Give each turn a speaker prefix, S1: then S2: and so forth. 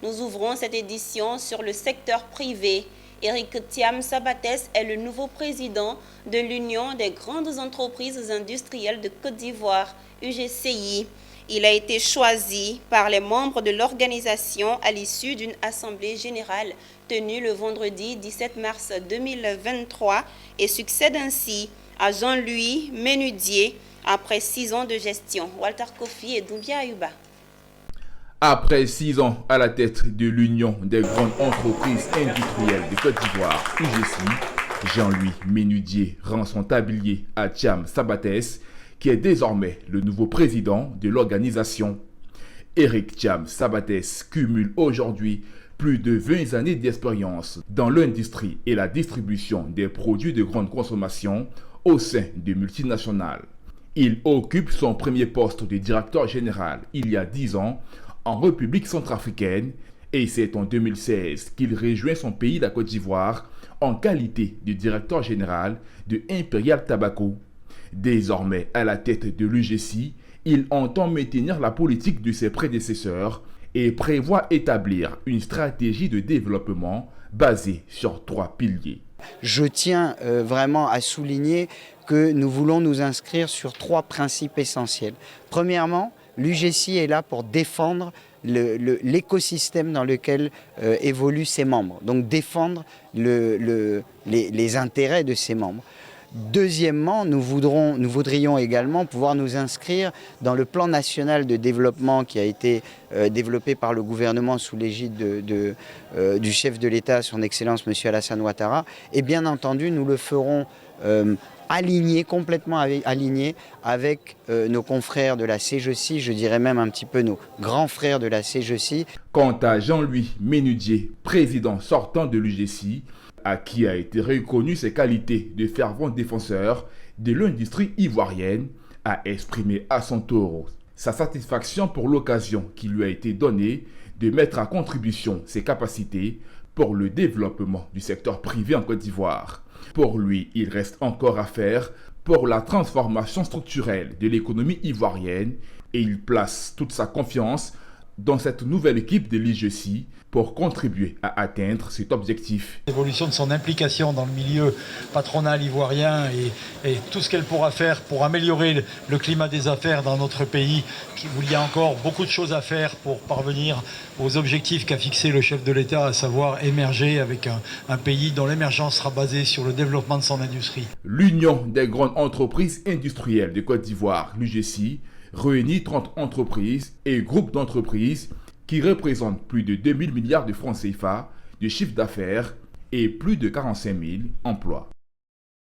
S1: Nous ouvrons cette édition sur le secteur privé. Éric Thiam Sabates est le nouveau président de l'Union des grandes entreprises industrielles de Côte d'Ivoire, UGCI. Il a été choisi par les membres de l'organisation à l'issue d'une assemblée générale tenue le vendredi 17 mars 2023 et succède ainsi à Jean-Louis Menudier après 6 ans de gestion. Walter Kofi et Doumbia Ayuba.
S2: Après 6 ans à la tête de l'Union des grandes entreprises industrielles de Côte d'Ivoire, UGCI, Jean-Louis Menudier rend son tablier à Thiam Sabates, qui est désormais le nouveau président de l'organisation. Éric Thiam Sabates cumule aujourd'hui plus de 20 années d'expérience dans l'industrie et la distribution des produits de grande consommation au sein de multinationales. Il occupe son premier poste de directeur général il y a 10 ans en République centrafricaine et c'est en 2016 qu'il rejoint son pays, la Côte d'Ivoire, en qualité de directeur général de Imperial Tobacco. Désormais à la tête de l'UGCI, il entend maintenir la politique de ses prédécesseurs et prévoit établir une stratégie de développement basée sur 3 piliers.
S3: Je tiens vraiment à souligner que nous voulons nous inscrire sur 3 principes essentiels. Premièrement, l'UGCI est là pour défendre l'écosystème dans lequel évoluent ses membres, donc défendre les intérêts de ses membres. Deuxièmement, nous voudrions également pouvoir nous inscrire dans le plan national de développement qui a été développé par le gouvernement sous l'égide du chef de l'État, son Excellence M. Alassane Ouattara. Et bien entendu, nous le ferons complètement aligné avec nos confrères de la CGECI, je dirais même un petit peu nos grands frères de la CGECI.
S2: Quant à Jean-Louis Menudier, président sortant de l'UGCI, à qui a été reconnu ses qualités de fervent défenseur de l'industrie ivoirienne, a exprimé à son tour sa satisfaction pour l'occasion qui lui a été donnée de mettre à contribution ses capacités pour le développement du secteur privé en Côte d'Ivoire. Pour lui, il reste encore à faire pour la transformation structurelle de l'économie ivoirienne et il place toute sa confiance dans cette nouvelle équipe de l'UGCI pour contribuer à atteindre cet objectif.
S4: L'évolution de son implication dans le milieu patronal ivoirien et tout ce qu'elle pourra faire pour améliorer le climat des affaires dans notre pays, où il y a encore beaucoup de choses à faire pour parvenir aux objectifs qu'a fixé le chef de l'État, à savoir émerger avec un pays dont l'émergence sera basée sur le développement de son industrie.
S2: L'Union des grandes entreprises industrielles de Côte d'Ivoire, l'UGCI, réunit 30 entreprises et groupes d'entreprises qui représentent plus de 2000 milliards de francs CFA de chiffre d'affaires et plus de 45 000 emplois.